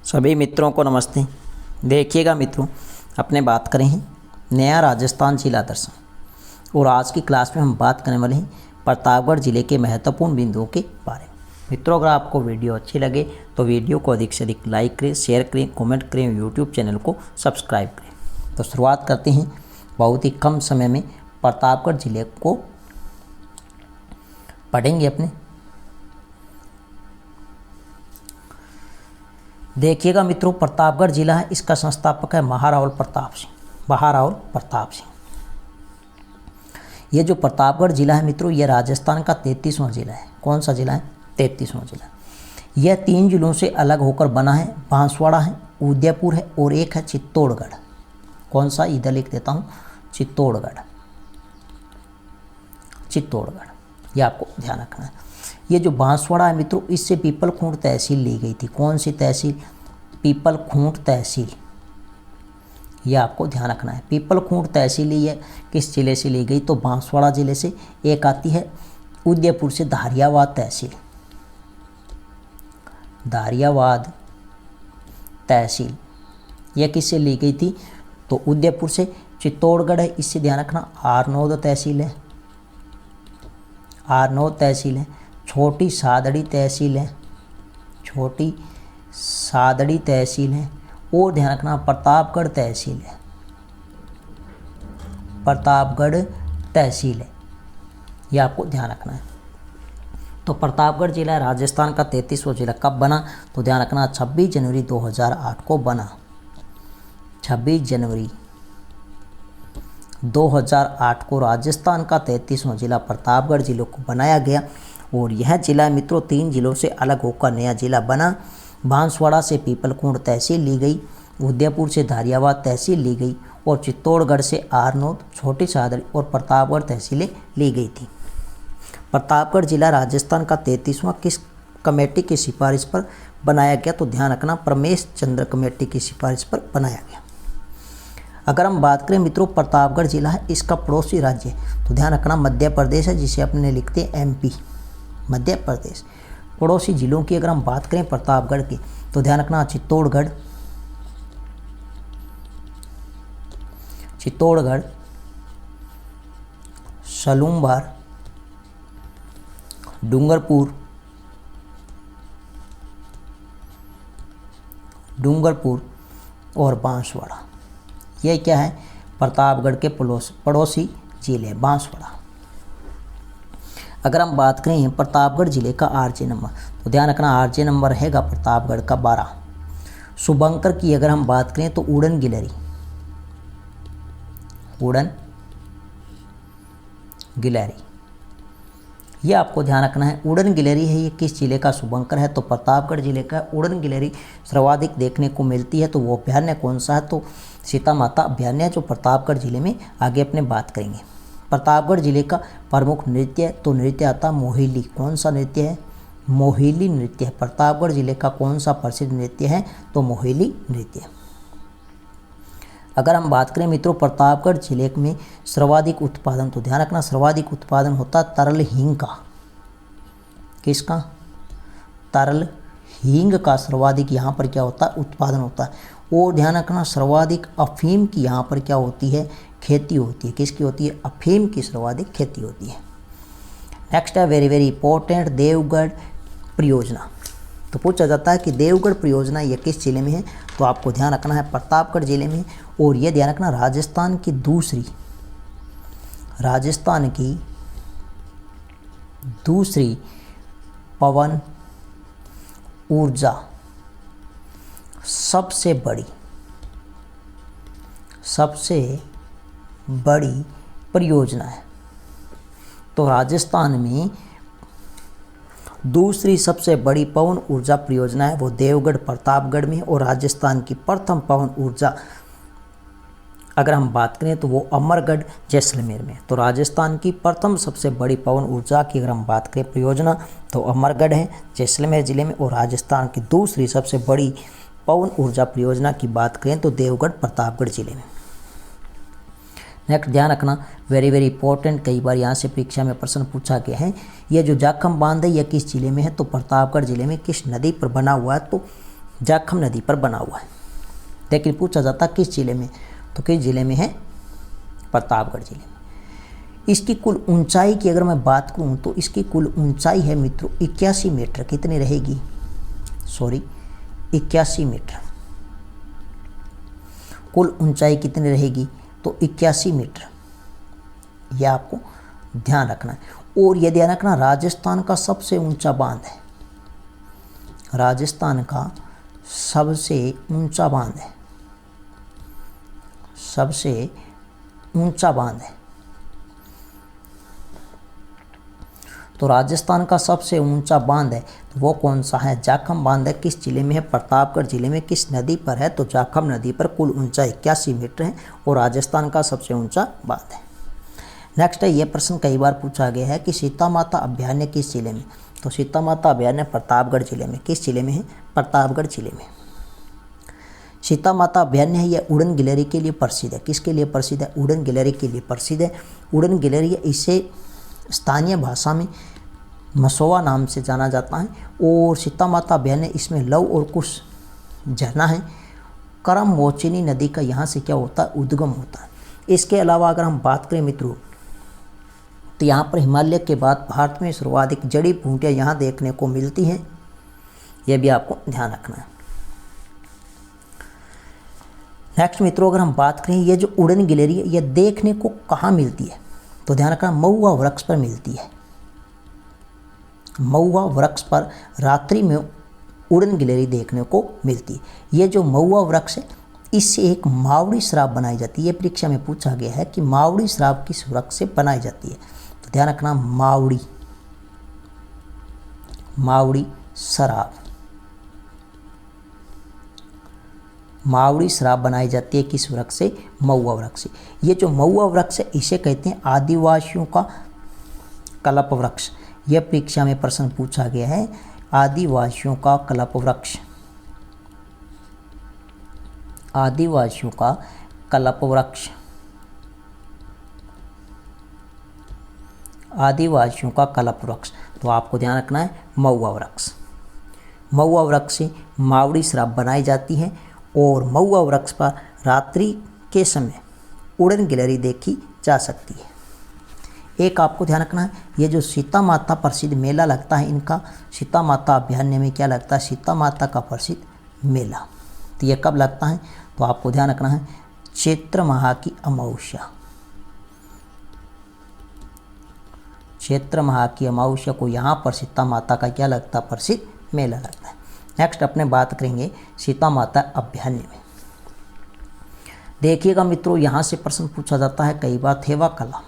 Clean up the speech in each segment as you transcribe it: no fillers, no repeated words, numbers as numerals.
सभी मित्रों को नमस्ते। देखिएगा मित्रों, अपने बात करें हैं नया राजस्थान जिला दर्शन और आज की क्लास में हम बात करने वाले हैं प्रतापगढ़ जिले के महत्वपूर्ण बिंदुओं के बारे में। मित्रों, अगर आपको वीडियो अच्छी लगे तो वीडियो को अधिक से अधिक लाइक करें, शेयर करें, कमेंट करें, यूट्यूब चैनल को सब्सक्राइब करें। तो शुरुआत करते हैं। बहुत ही कम समय में प्रतापगढ़ जिले को पढ़ेंगे अपने। देखिएगा मित्रों, प्रतापगढ़ जिला है, इसका संस्थापक है महारावल प्रताप सिंह। ये जो प्रतापगढ़ जिला है मित्रों, यह राजस्थान का 33वां जिला है। कौन सा जिला है? 33वां जिला। यह 3 जिलों से अलग होकर बना है। बांसवाड़ा है, उदयपुर है और एक है चित्तौड़गढ़। कौन सा? इधर लिख देता हूँ, चित्तौड़गढ़। ये आपको ध्यान रखना है। ये जो बांसवाड़ा है मित्रों, इससे पीपलखूंट तहसील ली गई थी। कौन सी तहसील? पीपलखूंट तहसील। ये आपको ध्यान रखना है। पीपलखूंट तहसील ये किस जिले से ली गई? तो बांसवाड़ा जिले से। एक आती है उदयपुर से धारियावाद तहसील। धारियावाद तहसील यह किससे ली गई थी? तो उदयपुर से। चित्तौड़गढ़ है, इससे ध्यान रखना, आरनौद तहसील है। आरनौद तहसील है। छोटी सादड़ी तहसील है। छोटी सादड़ी तहसील है। और ध्यान रखना, प्रतापगढ़ तहसील है। प्रतापगढ़ तहसील है। यह आपको ध्यान रखना है। तो प्रतापगढ़ जिला राजस्थान का 33वां जिला कब बना? तो ध्यान रखना, 26 जनवरी 2008 को बना। 26 जनवरी 2008 को राजस्थान का 33वां जिला प्रतापगढ़ जिले को बनाया गया। और यह जिला मित्रों 3 जिलों से अलग होकर नया जिला बना। बांसवाड़ा से पीपलखूंट तहसील ली गई, उदयपुर से धारियावाद तहसील ली गई और चित्तौड़गढ़ से आरनौद, छोटी सादड़ी और प्रतापगढ़ तहसीलें ली गई थी। प्रतापगढ़ जिला राजस्थान का 33वां किस कमेटी की सिफारिश पर बनाया गया? तो ध्यान रखना, प्रमेश चंद्र कमेटी की सिफारिश पर बनाया गया। अगर हम बात करें मित्रों, प्रतापगढ़ जिला है, इसका पड़ोसी राज्य तो ध्यान रखना मध्य प्रदेश है, जिसे अपने लिखते हैं एमपी, मध्य प्रदेश। पड़ोसी जिलों की अगर हम बात करें प्रतापगढ़ की तो ध्यान रखना, चित्तौड़गढ़, सलूमबार, डूंगरपुर और बांसवाड़ा। यह क्या है? प्रतापगढ़ के पड़ोसी जिले बांसवाड़ा। अगर हम बात करें प्रतापगढ़ जिले का आरजे नंबर तो ध्यान रखना, आरजे नंबर रहेगा प्रतापगढ़ का 12। शुभंकर की अगर हम बात करें तो उड़न गिलहरी ये आपको ध्यान रखना है। उड़न गिलहरी है, ये किस जिले का? शुभंकर है, तो प्रतापगढ़ जिले का उड़न गिलहरी सर्वाधिक देखने को मिलती है। तो वो अभ्यारण्य कौन सा है? तो सीता माता अभ्यारण्य, जो प्रतापगढ़ जिले में आगे अपने बात करेंगे। प्रतापगढ़ जिले का प्रमुख नृत्य तो नृत्य आता मोहिली। कौन सा नृत्य है? मोहिली नृत्य है। प्रतापगढ़ जिले का कौन सा प्रसिद्ध नृत्य है? तो मोहिली नृत्य। अगर हम बात करें मित्रों प्रतापगढ़ जिले में सर्वाधिक उत्पादन तो ध्यान रखना, सर्वाधिक उत्पादन होता है तरल हींग का। किसका? तरल हींग का सर्वाधिक यहाँ पर क्या होता है? उत्पादन होता है। और ध्यान रखना, सर्वाधिक अफीम की यहाँ पर क्या होती है? खेती होती है। किसकी होती है? अफीम की सर्वाधिक खेती होती है। नेक्स्ट है वेरी वेरी इंपॉर्टेंट, देवगढ़ परियोजना। तो पूछा जाता है कि देवगढ़ परियोजना ये किस जिले में है? तो आपको ध्यान रखना है प्रतापगढ़ जिले में। और ये ध्यान रखना, राजस्थान की दूसरी पवन ऊर्जा सबसे बड़ी परियोजना है। तो राजस्थान में दूसरी सबसे बड़ी पवन ऊर्जा परियोजना है वो देवगढ़ प्रतापगढ़ में। और राजस्थान की प्रथम पवन ऊर्जा अगर हम बात करें तो वो अमरगढ़ जैसलमेर में। तो राजस्थान की प्रथम सबसे बड़ी पवन ऊर्जा की अगर हम बात करें परियोजना तो अमरगढ़ है जैसलमेर जिले में। और राजस्थान की दूसरी सबसे बड़ी पवन ऊर्जा परियोजना की बात करें तो देवगढ़ प्रतापगढ़ जिले में। नेक्स्ट ध्यान रखना, वेरी वेरी इंपॉर्टेंट, कई बार यहाँ से परीक्षा में प्रश्न पूछा गया है। यह जो जाखम बांध है यह किस जिले में है? तो प्रतापगढ़ जिले में। किस नदी पर बना हुआ है? तो जाखम नदी पर बना हुआ है। लेकिन पूछा जाता किस जिले में, तो किस जिले में है, प्रतापगढ़ जिले में। इसकी कुल ऊंचाई की अगर मैं बात करूं तो इसकी कुल ऊंचाई है मित्रों 81 मीटर। कितनी रहेगी, 81 मीटर। कुल ऊंचाई कितनी रहेगी, तो 81 मीटर। यह आपको ध्यान रखना है। और यह ध्यान रखना राजस्थान का सबसे ऊंचा बांध है, राजस्थान का सबसे ऊंचा बांध है, सबसे ऊंचा बांध है। तो राजस्थान का सबसे ऊंचा बांध है तो वो कौन सा है, जाखम बांध है। किस जिले में है, प्रतापगढ़ जिले में। किस नदी पर है, तो जाखम नदी पर। कुल ऊंचाई 81 मीटर है और राजस्थान का सबसे ऊंचा बांध है। नेक्स्ट है, ये प्रश्न कई बार पूछा गया है कि सीता माता अभयारण्य किस जिले में, तो सीता माता अभयारण्य प्रतापगढ़ जिले में। किस जिले में है, प्रतापगढ़ जिले में। सीता माता अभयारण्य है, यह उड़न गिलहरी के लिए प्रसिद्ध है। किसके लिए प्रसिद्ध है, उड़न गिलहरी के लिए प्रसिद्ध है। उड़न गिलहरी, इसे स्थानीय भाषा में मसोवा नाम से जाना जाता है। और सीता माता अभयारण्य, इसमें लव और कुश झरना है। करम मोचिनी नदी का यहाँ से क्या होता है, उद्गम होता है। इसके अलावा अगर हम बात करें मित्रों, तो यहाँ पर हिमालय के बाद भारत में सर्वाधिक जड़ी बूटियाँ यहाँ देखने को मिलती हैं। यह भी आपको ध्यान रखना है। नेक्स्ट मित्रों, अगर हम बात करें, ये जो उड़न गिलहरी है यह देखने को कहाँ मिलती है, तो ध्यान रखना महुआ वृक्ष पर मिलती है। महुआ वृक्ष पर रात्रि में उड़न गिलहरी देखने को मिलती है। ये जो महुआ वृक्ष है, इससे एक मावड़ी शराब बनाई जाती है। ये परीक्षा में पूछा गया है कि मावड़ी शराब किस वृक्ष से बनाई जाती है, तो ध्यान रखना मावड़ी, मावड़ी शराब, मावड़ी शराब बनाई जाती है किस वृक्ष से, महुआ वृक्ष से। ये जो महुआ वृक्ष है इसे कहते हैं आदिवासियों का कल्प वृक्ष। यह परीक्षा में प्रश्न पूछा गया है, आदिवासियों का कल्प वृक्ष, आदिवासियों का कल्प वृक्ष, आदिवासियों का कल्प वृक्ष। तो आपको ध्यान रखना है महुआ वृक्ष। महुआ वृक्ष से मावड़ी शराब बनाई जाती है और महुआ वृक्ष पर रात्रि के समय उड़न गिलहरी देखी जा सकती है। एक आपको ध्यान रखना है, ये जो सीता माता प्रसिद्ध मेला लगता है, इनका सीता माता अभयारण्य में क्या लगता है, सीता माता का प्रसिद्ध मेला। तो ये कब लगता है, तो आपको ध्यान रखना है चैत्र माह की अमावस्या, चैत्र माह की अमावस्या को यहाँ पर सीता माता का क्या लगता है, प्रसिद्ध मेला लगता है। नेक्स्ट अपने बात करेंगे सीता माता अभयारण्य में। देखिएगा मित्रों, यहाँ से प्रश्न पूछा जाता है कई बार थेवा कला।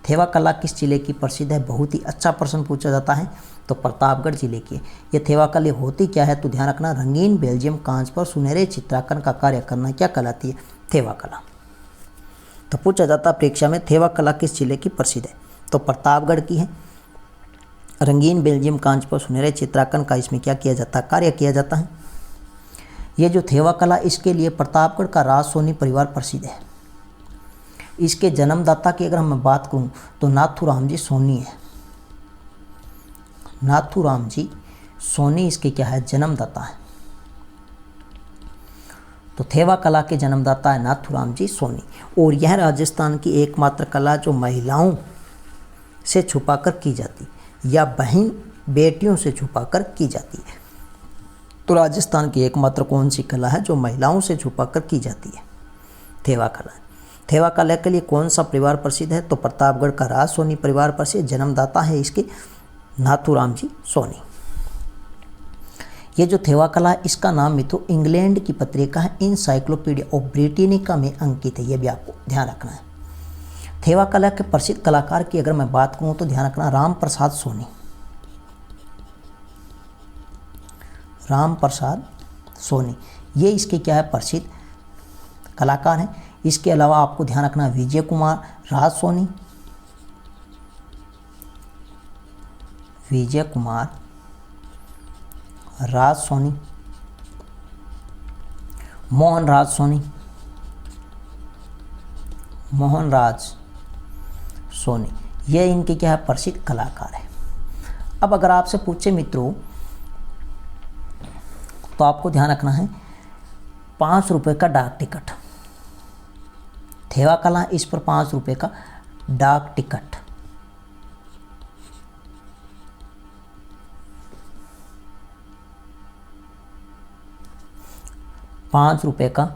थेवा कला किस जिले की प्रसिद्ध है, बहुत ही अच्छा प्रश्न पूछा जाता है, तो प्रतापगढ़ जिले की। ये थेवा कला होती क्या है, तो ध्यान रखना रंगीन बेल्जियम कांच पर सुनहरे चित्रांकन का कार्य करना क्या कहलाती है, थेवा कला। तो पूछा जाता परीक्षा में थेवा कला किस जिले की प्रसिद्ध है, तो प्रतापगढ़ की है। रंगीन बेल्जियम कांच पर सुनहरे चित्रांकन का इसमें क्या किया जाता है, कार्य किया जाता है। ये जो थेवा कला, इसके लिए प्रतापगढ़ का राज सोनी परिवार प्रसिद्ध है। इसके जन्मदाता की अगर मैं बात करूं तो नाथूराम जी सोनी है, नाथूराम जी सोनी इसके क्या है, जन्मदाता है। तो थेवा कला के जन्मदाता है नाथूराम जी सोनी। और यह राजस्थान की एकमात्र कला जो महिलाओं से छुपाकर की जाती या बहन बेटियों से छुपाकर की जाती है। तो राजस्थान की एकमात्र कौन सी कला है जो महिलाओं से छुपाकर की जाती है, थेवा कला। थेवा कला के लिए कौन सा परिवार प्रसिद्ध है, तो प्रतापगढ़ का राज सोनी परिवार प्रसिद्ध, जन्मदाता है इसके नाथूराम जी सोनी। ये जो थेवा कला है इसका नाम मित्रों इंग्लैंड की पत्रिका है इनसाइक्लोपीडिया ऑफ ब्रिटेनिका में अंकित है। यह भी आपको ध्यान रखना है। थेवा कला के प्रसिद्ध कलाकार की अगर मैं बात करूं तो ध्यान रखना राम प्रसाद सोनी, राम प्रसाद सोनी, ये इसके क्या है, प्रसिद्ध कलाकार हैं। इसके अलावा आपको ध्यान रखना विजय कुमार राज सोनी, विजय कुमार राज सोनी, मोहन राज सोनी, मोहन राज सोनी, ये इनके क्या है, प्रसिद्ध कलाकार है। अब अगर आपसे पूछे मित्रों तो आपको ध्यान रखना है 5 रुपये का डाक टिकट, थेवा कला इस पर 5 रुपये का डाक टिकट। ₹5 का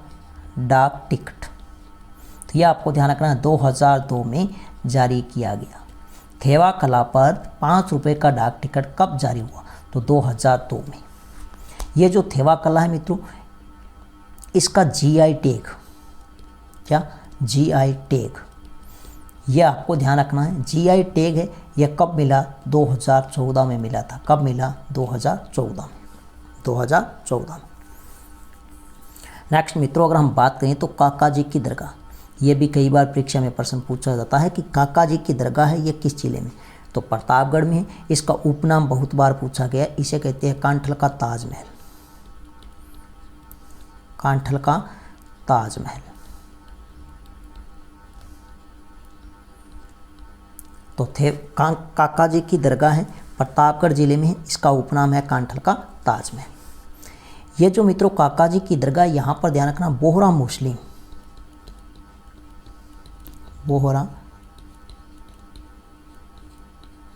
डाक टिकट, तो यह आपको ध्यान रखना है 2002 में जारी किया गया। थेवा कला पर 5 रुपये का डाक टिकट कब जारी हुआ? तो 2002 में। ये जो थेवा कला है मित्रों, इसका GI टैग, क्या GI टैग, यह आपको ध्यान रखना है। GI टैग है, यह कब मिला? 2014 में मिला था। कब मिला? 2014 में। 2014 में। नेक्स्ट मित्रों, अगर हम बात करें तो काका जी की दरगाह, ये भी कई बार परीक्षा में प्रश्न पूछा जाता है कि काका जी की दरगाह है ये किस जिले में? तो प्रतापगढ़ में है। इसका उपनाम बहुत बार पूछा गया, इसे कहते हैं कांठल का ताजमहल। कांठल का ताजमहल। तो काका जी की दरगाह है, प्रतापगढ़ जिले में है। इसका उपनाम है कांठल का ताजमहल। ये जो मित्रों काका जी की दरगाह, यहाँ पर ध्यान रखना बोहरा मुस्लिम, बोहरा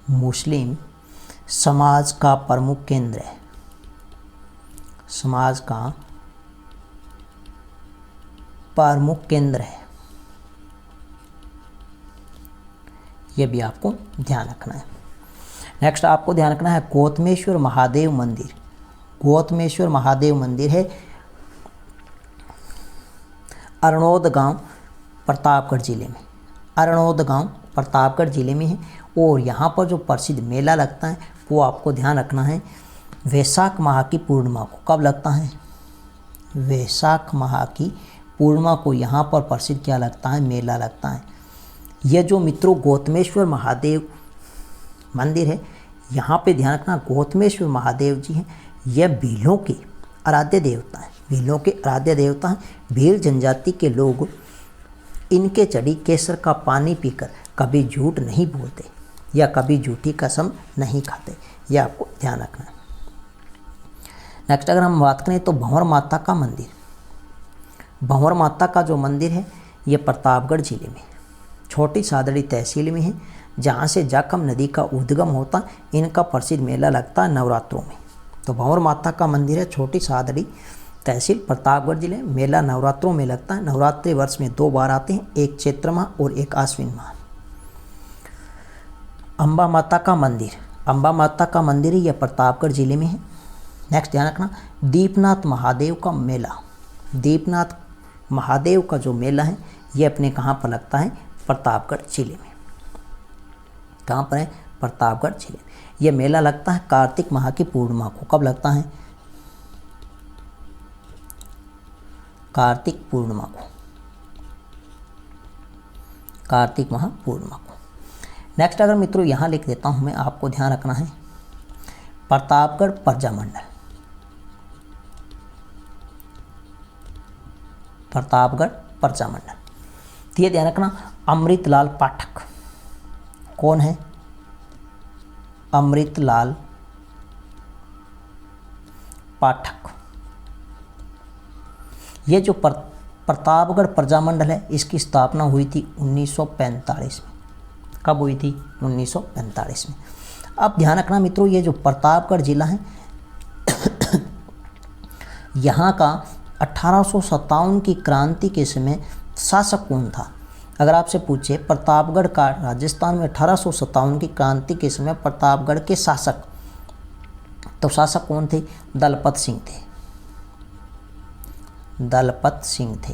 मुस्लिम समाज का प्रमुख केंद्र है। समाज का प्रमुख केंद्र है, यह भी आपको ध्यान रखना है। नेक्स्ट आपको ध्यान रखना है गौतमेश्वर महादेव मंदिर। गौतमेश्वर महादेव मंदिर है अरनोद गांव, प्रतापगढ़ जिले में। अरनोद गांव प्रतापगढ़ जिले में है। और यहाँ पर जो प्रसिद्ध मेला लगता है वो आपको ध्यान रखना है वैशाख माह की पूर्णिमा को। कब लगता है? वैशाख माह की पूर्णिमा को यहाँ पर प्रसिद्ध क्या लगता है? मेला लगता है। यह जो मित्रों गौतमेश्वर महादेव मंदिर है, यहाँ पे ध्यान रखना गौतमेश्वर महादेव जी हैं, यह भीलों के आराध्य देवता हैं। भीलों के आराध्य देवता हैं। भील जनजाति के लोग इनके चढ़ी केसर का पानी पीकर कभी झूठ नहीं बोलते या कभी झूठी कसम नहीं खाते, यह आपको ध्यान रखना है। नेक्स्ट अगर हम बात करें तो भंवर माता का मंदिर। भंवर माता का जो मंदिर है ये प्रतापगढ़ जिले में छोटी सादड़ी तहसील में है, जहाँ से जाखम नदी का उद्गम होता। इनका प्रसिद्ध मेला लगता है नवरात्रों में। तो भंवर माता का मंदिर है छोटी सादड़ी तहसील प्रतापगढ़ जिले। मेला नवरात्रों में लगता है। नवरात्रि वर्ष में 2 बार आते हैं, एक चैत्र माह और एक आश्विन माह। अम्बा माता का मंदिर। अम्बा माता का मंदिर ही यह प्रतापगढ़ जिले में है। नेक्स्ट ध्यान रखना दीपनाथ महादेव का मेला। दीपनाथ महादेव का जो मेला है ये अपने कहाँ पर लगता है? प्रतापगढ़ जिले में। कहाँ पर है? प्रतापगढ़ जिले में। यह मेला लगता है कार्तिक माह की पूर्णिमा को। कब लगता है? कार्तिक पूर्णिमा को। कार्तिक माह पूर्णिमा को। नेक्स्ट अगर मित्रों यहाँ लिख देता हूँ मैं, आपको ध्यान रखना है प्रतापगढ़ प्रजामंडल। प्रतापगढ़ प्रजामंडल। तो ये ध्यान रखना अमृतलाल पाठक। कौन है? अमृतलाल पाठक। ये जो प्रतापगढ़ प्रजामंडल है इसकी स्थापना हुई थी 1945 में। कब हुई थी? 1945 में। अब ध्यान रखना मित्रों ये जो प्रतापगढ़ जिला है यहाँ का 1857 की क्रांति के समय शासक कौन था? अगर आपसे पूछे प्रतापगढ़ का राजस्थान में 1857 की क्रांति के समय प्रतापगढ़ के शासक, तो शासक कौन थे? दलपत सिंह थे। दलपत सिंह थे,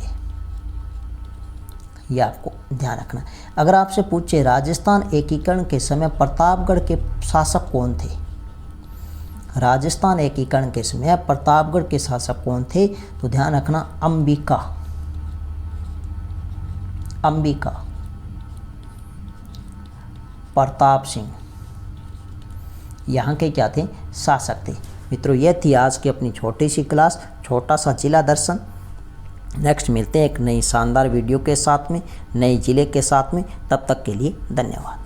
यह आपको ध्यान रखना। अगर आपसे पूछे राजस्थान एकीकरण के समय प्रतापगढ़ के शासक कौन थे? राजस्थान एकीकरण के समय प्रतापगढ़ के शासक कौन थे? तो ध्यान रखना अंबिका। अंबिका प्रताप सिंह यहाँ के क्या थे? शासक थे। मित्रों यह थी आज की अपनी छोटी सी क्लास, छोटा सा जिला दर्शन। नेक्स्ट मिलते हैं एक नई शानदार वीडियो के साथ में, नए जिले के साथ में। तब तक के लिए धन्यवाद।